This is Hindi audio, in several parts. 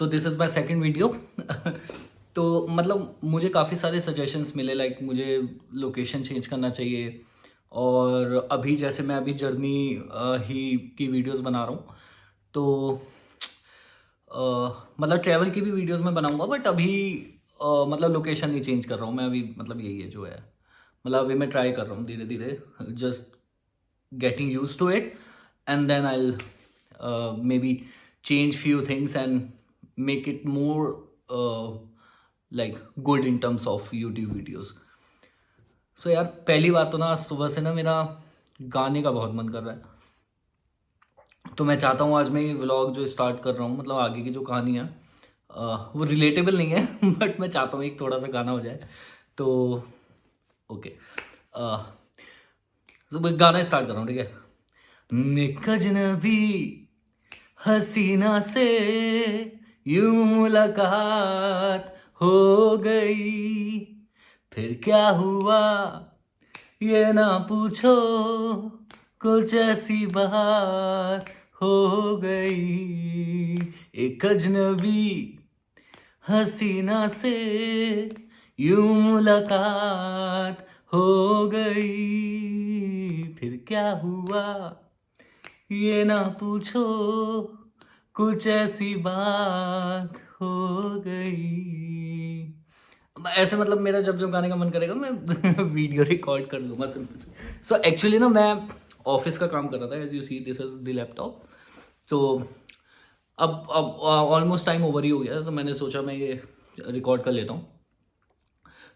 So this is my second video. तो मतलब मुझे काफ़ी सारे सजेशंस मिले, लाइक मुझे लोकेशन चेंज करना चाहिए। और अभी जैसे मैं अभी जर्नी ही की वीडियोस बना रहा हूँ, तो मतलब ट्रैवल की भी वीडियोस मैं बनाऊंगा, बट अभी मतलब लोकेशन नहीं चेंज कर रहा हूँ मैं अभी। मतलब यही है जो है, मतलब अभी मैं ट्राई कर रहा हूँ धीरे धीरे, just getting used to it, and then I'll maybe change few things and make it more like good in terms of YouTube videos. So यार, पहली बात तो ना, आज सुबह से ना मेरा गाने का बहुत मन कर रहा है। तो मैं चाहता हूँ आज मैं ये व्लॉग जो स्टार्ट कर रहा हूँ, मतलब आगे की जो कहानी है वो रिलेटेबल नहीं है बट मैं चाहता हूँ एक थोड़ा सा गाना हो जाए। तो ओके, तो मैं गाना स्टार्ट कर रहा हूँ, ठीक है। एक अजनबी हसीना से यूं मुलाकात हो गई, फिर क्या हुआ ये ना पूछो, कुछ ऐसी बात हो गई। एक अजनबी हसीना से यूं मुलाकात हो गई, फिर क्या हुआ ये ना पूछो, कुछ ऐसी बात हो गई। ऐसे मतलब मेरा जब जब गाने का मन करेगा मैं वीडियो रिकॉर्ड कर लूँगा सिंपल से। सो एक्चुअली ना मैं ऑफिस का काम कर रहा था, as you see this is the laptop. तो अब ऑलमोस्ट टाइम ओवर ही हो गया, तो मैंने सोचा मैं ये रिकॉर्ड कर लेता हूँ।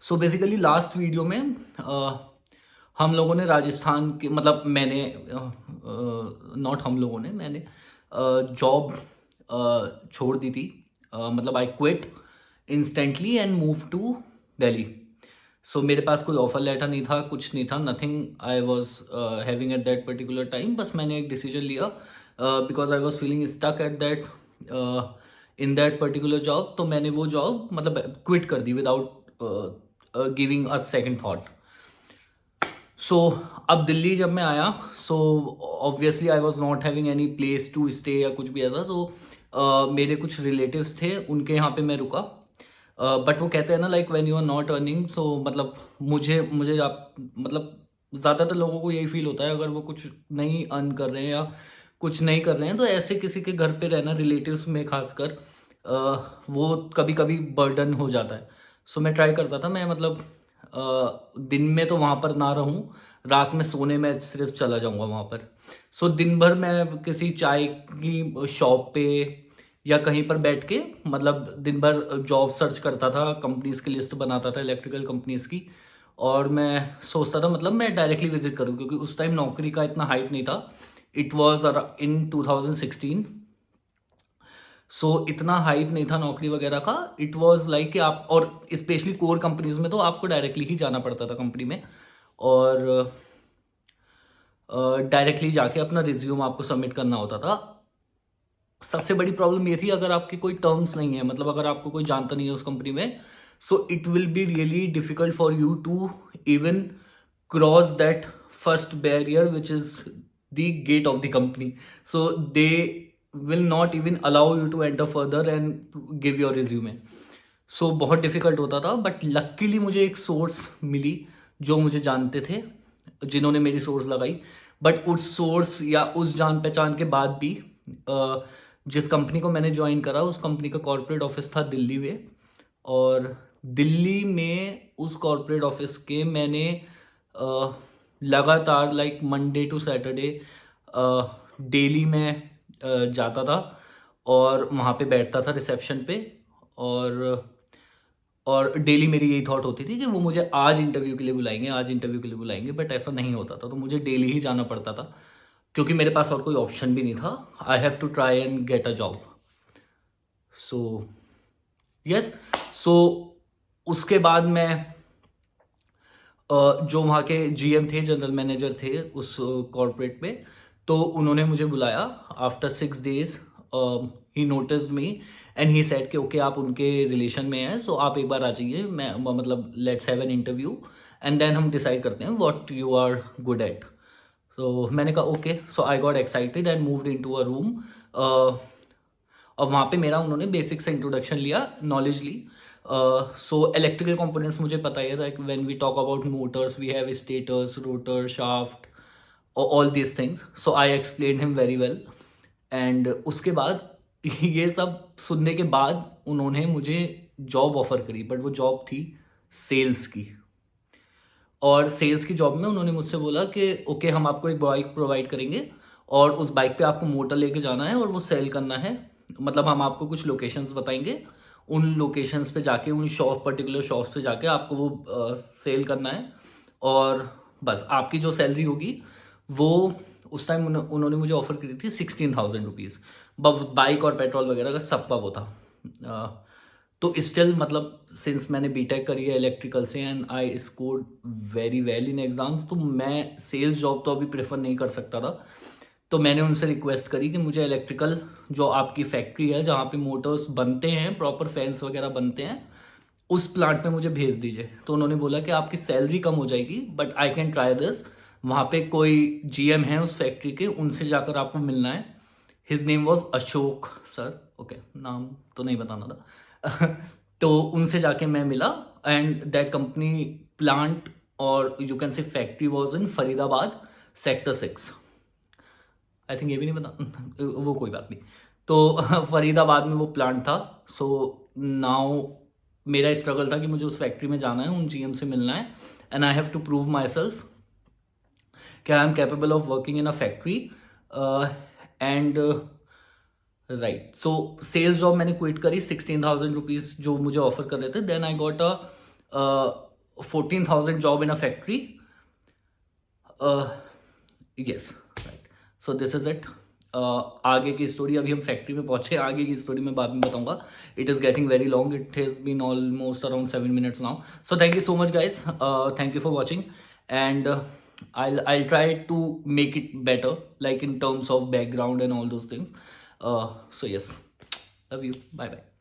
सो बेसिकली लास्ट वीडियो में हम लोगों ने राजस्थान के, मतलब मैंने नॉट हम लोगों ने, मैंने जॉब छोड़ दी थी। मतलब I quit instantly and move to Delhi. So मेरे पास कोई ऑफर लेटर नहीं था, कुछ नहीं था, nothing I was having at that particular time. बस मैंने एक डिसीजन लिया because I was feeling stuck at that in that particular job. तो मैंने वो जॉब मतलब क्विट कर दी without giving a second thought. So अब दिल्ली जब मैं आया, so obviously I was not having any place to stay या कुछ भी ऐसा। तो मेरे कुछ रिलेटिव्स थे, उनके यहाँ पे मैं रुका। बट वो कहते हैं ना, like when you are not earning, so मतलब मुझे मुझे आप मतलब ज़्यादातर लोगों को यही फील होता है, अगर वो कुछ नहीं अर्न कर रहे हैं या कुछ नहीं कर रहे हैं, तो ऐसे किसी के घर पे रहना, रिलेटिव्स में खासकर, वो कभी कभी बर्डन हो जाता है। सो मैं ट्राई करता था, मैं मतलब दिन में तो वहाँ पर ना रहूँ, रात में सोने में सिर्फ चला जाऊँगा वहाँ पर। सो दिन भर मैं किसी चाय की शॉप पे या कहीं पर बैठ के मतलब दिन भर जॉब सर्च करता था, कंपनीज की लिस्ट बनाता था, इलेक्ट्रिकल कंपनीज की। और मैं सोचता था मतलब मैं डायरेक्टली विजिट करूँ, क्योंकि उस टाइम नौकरी का इतना हाइप नहीं था। It was in 2016। सो इतना हाइप नहीं था नौकरी वगैरह का। इट वॉज लाइक कि आप, और स्पेशली कोर कंपनीज में तो आपको डायरेक्टली ही जाना पड़ता था कंपनी में, और डायरेक्टली जाके अपना रिज्यूम आपको सबमिट करना होता था। सबसे बड़ी प्रॉब्लम ये थी, अगर आपके कोई टर्म्स नहीं है, मतलब अगर आपको कोई जानता नहीं है उस कंपनी में, so it will be really difficult for you to even cross that first barrier which is the gate of the company. So they will not even allow you to enter further and give your resume. So बहुत डिफिकल्ट होता था, बट लकीली मुझे एक सोर्स मिली जो मुझे जानते थे, जिन्होंने मेरी सोर्स लगाई। बट उस सोर्स या उस जान पहचान के बाद भी जिस कंपनी को मैंने ज्वाइन करा, उस कंपनी का कॉर्पोरेट ऑफिस था दिल्ली में। और दिल्ली में उस कॉर्पोरेट ऑफिस के मैंने लगातार like Monday to Saturday daily में जाता था और वहाँ पे बैठता था रिसेप्शन पे। और और डेली मेरी यही थॉट होती थी कि वो मुझे आज इंटरव्यू के लिए बुलाएंगे, आज इंटरव्यू के लिए बुलाएंगे, बट ऐसा नहीं होता था। तो मुझे डेली ही जाना पड़ता था, क्योंकि मेरे पास और कोई ऑप्शन भी नहीं था। I have to try and get a job. So yes, so उसके बाद मैं जो वहाँ के जीएम थे, जनरल मैनेजर थे उस कॉर्पोरेट में, तो उन्होंने मुझे बुलाया। After 6 days he noticed me and he said कि ओके आप उनके रिलेशन में हैं, सो आप एक बार आ जाइए, मैं मतलब let's have an interview and then हम डिसाइड करते हैं what you are good at. तो मैंने कहा okay. So I got excited and moved into a room. और वहाँ पे मेरा उन्होंने बेसिक से इंट्रोडक्शन लिया, नॉलेज ली. सो इलेक्ट्रिकल कंपोनेंट्स मुझे पता है, like when we talk about motors we have stators, rotor, shaft, all these things. So I explain him very well. And उसके बाद ये सब सुनने के बाद उन्होंने मुझे जॉब ऑफर करी, बट वो जॉब थी सेल्स की. और सेल्स की जॉब में उन्होंने मुझसे बोला कि ओके हम आपको एक बाइक प्रोवाइड करेंगे और उस बाइक पे आपको मोटर लेके जाना है और वो सेल करना है. मतलब हम आपको कुछ लोकेशंस बताएंगे, उन लोकेशंस पे जाके, उन शॉप, पर्टिकुलर शॉप्स पे जाके आपको वो सेल करना है. और बस आपकी जो सैलरी होगी वो, उस टाइम उन्होंने मुझे ऑफर करी थी 16,000 रुपीज़. बाइक और पेट्रोल वगैरह का सबका वो था. तो स्टिल मतलब सिंस मैंने बीटेक करी है इलेक्ट्रिकल से and I scored very well in exams, तो मैं सेल्स जॉब तो अभी प्रेफर नहीं कर सकता था. तो मैंने उनसे रिक्वेस्ट करी कि मुझे इलेक्ट्रिकल जो आपकी फैक्ट्री है जहाँ पे मोटर्स बनते हैं, प्रॉपर फैंस वगैरह बनते हैं, उस प्लांट पे मुझे भेज दीजिए. तो उन्होंने बोला कि आपकी सैलरी कम हो जाएगी but I can try this. वहाँ पे कोई जीएम है उस फैक्ट्री के, उनसे जाकर आपको मिलना है. His name was Ashok sir. Okay, नाम तो नहीं बताना था. तो उनसे जाके मैं मिला एंड दैट कंपनी प्लांट और you can say factory was in Faridabad sector 6. I think ये भी नहीं बता वो कोई बात नहीं. तो फरीदाबाद में वो प्लांट था. सो नाउ मेरा स्ट्रगल था कि मुझे उस फैक्ट्री में जाना है, उन जीएम से मिलना है and I have to prove myself कि I am capable of working in a factory. And right, so sales job मैंने क्विट करी. 16,000 रुपीज़ जो मुझे ऑफर कर रहे थे. Then I got a 14,000 job in a factory. Yes, right. So this is it. आगे की स्टोरी, अभी हम फैक्ट्री में पहुंचे, आगे की स्टोरी मैं बाद में बताऊंगा. It is getting very long. It has been almost around 7 minutes now. So thank you so much guys. Thank you for watching and I'll try to make it better, like in terms of background and all those things. So yes, love you. Bye bye.